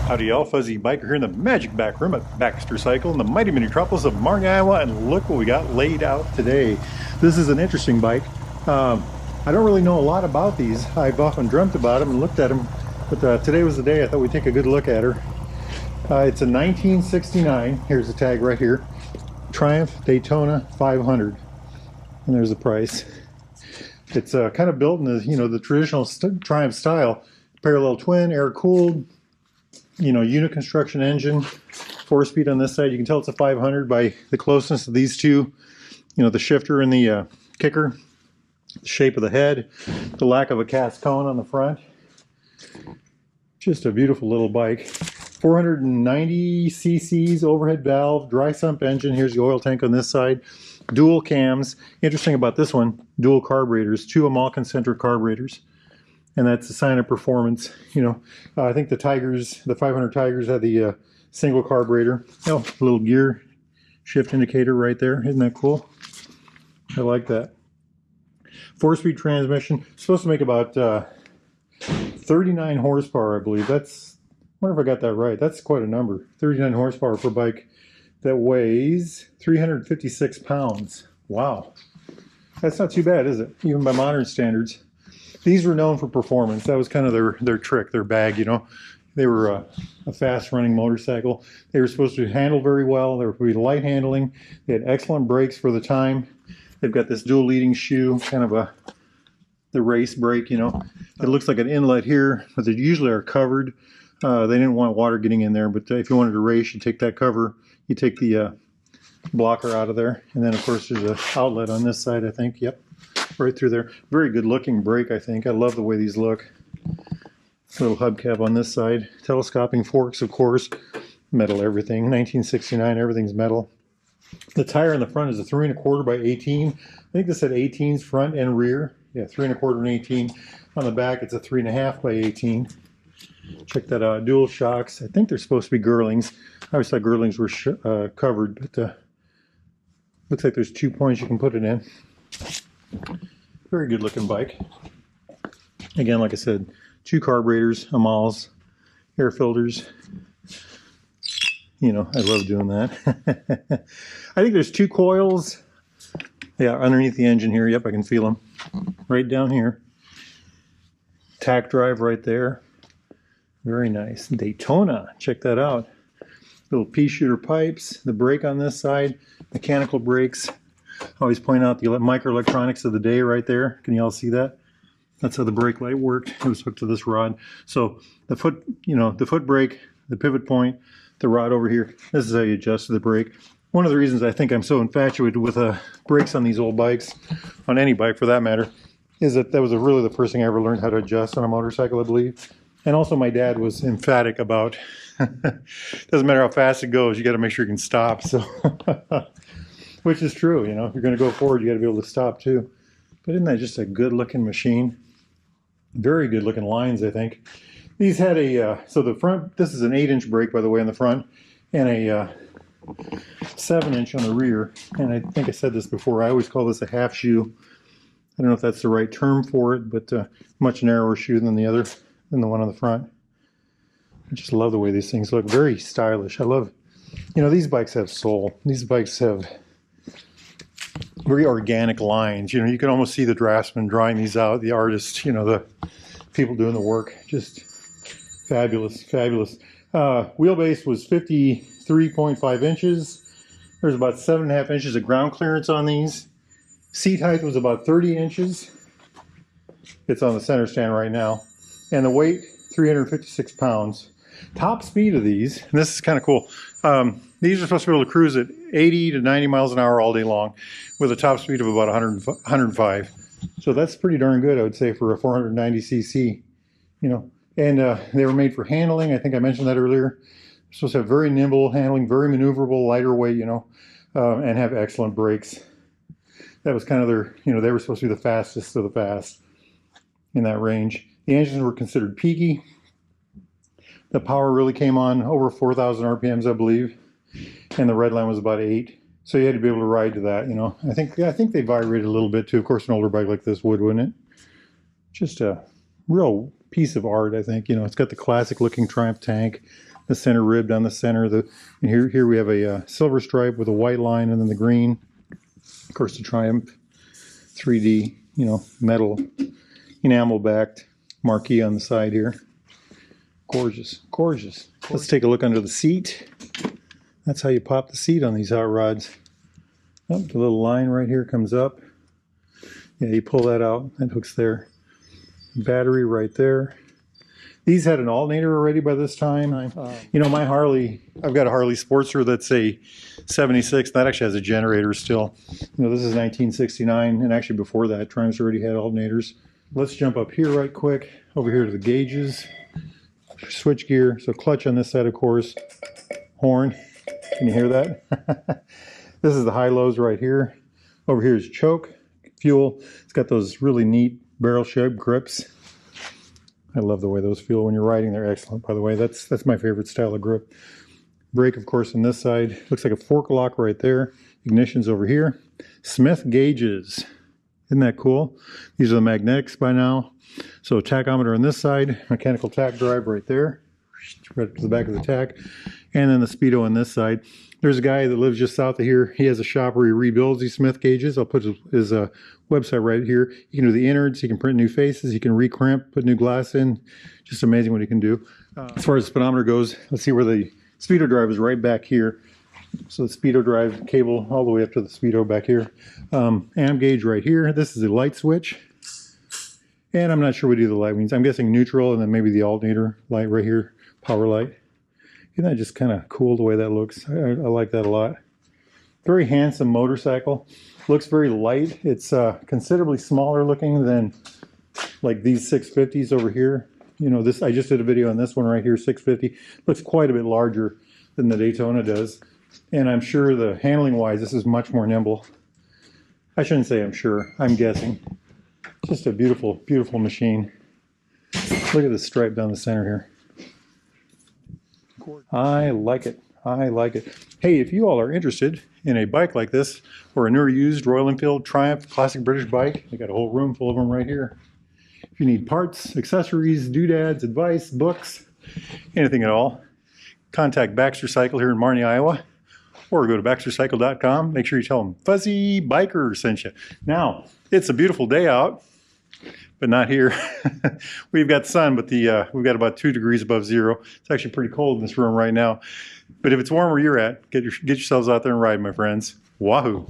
Howdy y'all, Fuzzy Biker here in the magic back room at Baxter Cycle in the mighty metropolis of Martin, Iowa, and look what we got laid out today. This is an interesting bike. I don't really know a lot about these. I've often dreamt about them and looked at them, but today was the day I thought we'd take a good look at her. It's a 1969, here's the tag right here, Triumph Daytona 500, and there's the price. It's kind of built in the, the traditional Triumph style, parallel twin, air-cooled, unit construction engine, 4-speed on this side. You can tell it's a 500 by the closeness of these two, the shifter and the kicker, the shape of the head, the lack of a cast cone on the front. Just a beautiful little bike. 490 cc's, overhead valve, dry sump engine. Here's the oil tank on this side. Dual cams. Interesting about this one, dual carburetors, two Amal concentric carburetors. And that's a sign of performance. I think the Tigers, the 500 Tigers, had the single carburetor. Oh, a little gear shift indicator right there. Isn't that cool? I like that. 4-speed transmission. Supposed to make about 39 horsepower, I believe. I wonder if I got that right. That's quite a number. 39 horsepower for a bike that weighs 356 pounds. Wow. That's not too bad, is it? Even by modern standards. These were known for performance. That was kind of their trick, their bag, They were a fast-running motorcycle. They were supposed to handle very well. They were supposed to be light handling. They had excellent brakes for the time. They've got this dual leading shoe, kind of the race brake, It looks like an inlet here, but they usually are covered. They didn't want water getting in there, but if you wanted to race, you take that cover, you take the blocker out of there, and then, of course, there's an outlet on this side, I think. Yep. Right through there. Very good looking brake, I think. I love the way these look. Little hubcap on this side. Telescoping forks, of course. Metal everything. 1969, everything's metal. The tire in the front is a 3 1/4 by 18. I think this had 18s front and rear. Yeah, 3 1/4 and 18. On the back, it's a 3 1/2 by 18. Check that out. Dual shocks. I think they're supposed to be Girlings. I always thought Girlings were covered, but looks like there's 2 points you can put it in. Very good looking bike. Again, like I said, 2 carburetors, Amals, air filters. I love doing that. I think there's 2 coils. Yeah, underneath the engine here. Yep, I can feel them. Right down here. Tack drive right there. Very nice. Daytona, check that out. Little pea shooter pipes. The brake on this side. Mechanical brakes. Always point out the microelectronics of the day right there. Can you all see that? That's how the brake light worked. It was hooked to this rod. So the foot, the foot brake, the pivot point, the rod over here. This is how you adjust the brake. One of the reasons I think I'm so infatuated with brakes on these old bikes, on any bike for that matter, is that was really the first thing I ever learned how to adjust on a motorcycle, I believe. And also my dad was emphatic about, doesn't matter how fast it goes, you got to make sure you can stop. So. Which is true, if you're going to go forward, you got to be able to stop too. But isn't that just a good looking machine? Very good looking lines, I think. These had so the front, this is an 8-inch brake, by the way, on the front, and a 7-inch on the rear. And I think I said this before, I always call this a half shoe. I don't know if that's the right term for it, but much narrower shoe than the one on the front. I just love the way these things look. Very stylish. I love, these bikes have soul. These bikes have very organic lines. You can almost see the draftsman drawing these out, the artists, the people doing the work. Just fabulous, fabulous. Wheelbase was 53.5 inches. There's about 7.5 inches of ground clearance on these. Seat height was about 30 inches. It's on the center stand right now. And the weight, 356 pounds. Top speed of these, and this is kind of cool, these are supposed to be able to cruise at 80 to 90 miles an hour all day long with a top speed of about 105. So that's pretty darn good, I would say, for a 490 cc. And they were made for handling. I think I mentioned that earlier. They're supposed to have very nimble handling, very maneuverable, lighter weight, and have excellent brakes. That was kind of their, they were supposed to be the fastest of the fast in that range. The engines were considered peaky. The power really came on over 4,000 RPMs, I believe, and the red line was about 8. So you had to be able to ride to that, I think they vibrated a little bit too. Of course, an older bike like this would, wouldn't it? Just a real piece of art, I think. You know, it's got the classic looking Triumph tank, the center rib down the center. And here we have a silver stripe with a white line and then the green. Of course, the Triumph 3D, you know, metal enamel backed marquee on the side here. Gorgeous, gorgeous. Let's take a look under the seat. That's how you pop the seat on these hot rods. Oh, the little line right here comes up. Yeah, you pull that out, that hooks there. Battery right there. These had an alternator already by this time. You know, my Harley, I've got a Harley Sportster that's a 76. That actually has a generator still. You know, this is 1969, and actually before that, Triumphs already had alternators. Let's jump up here right quick, over here to the gauges. Switch gear, so clutch on this side, of course. Horn, can you hear that? This is the high-lows right here. Over here is choke, fuel. It's got those really neat barrel-shaped grips. I love the way those feel when you're riding. They're excellent, by the way. That's my favorite style of grip. Brake, of course, on this side. Looks like a fork lock right there. Ignition's over here. Smith gauges. Isn't that cool? These are the magnetics by now. So tachometer on this side, mechanical tach drive right there, right to the back of the tach, and then the speedo on this side. There's a guy that lives just south of here. He has a shop where he rebuilds these Smith gauges. I'll put his website right here. You can do the innards, he can print new faces, he can recrimp, put new glass in. Just amazing what he can do. As far as the speedometer goes, let's see where the speedo drive is right back here. So the speedo drive cable all the way up to the speedo back here. Amp gauge right here. This is the light switch. And I'm not sure what either light means. I'm guessing neutral and then maybe the alternator light right here, power light. Isn't that just kind of cool the way that looks? I like that a lot. Very handsome motorcycle. Looks very light. It's considerably smaller looking than like these 650s over here. You know, this, I just did a video on this one right here, 650. Looks quite a bit larger than the Daytona does. And I'm sure the handling wise, this is much more nimble. I shouldn't say I'm sure, I'm guessing. Just a beautiful, beautiful machine. Look at the stripe down the center here. I like it. I like it. Hey, if you all are interested in a bike like this or a newer used Royal Enfield Triumph classic British bike, they got a whole room full of them right here. If you need parts, accessories, doodads, advice, books, anything at all, contact Baxter Cycle here in Marnie, Iowa, or go to baxtercycle.com. Make sure you tell them Fuzzy Biker sent you. Now, it's a beautiful day out, but not here. We've got sun, but we've got about 2 degrees above zero. It's actually pretty cold in this room right now. But if it's warm where you're at, get yourselves out there and ride, my friends. Wahoo!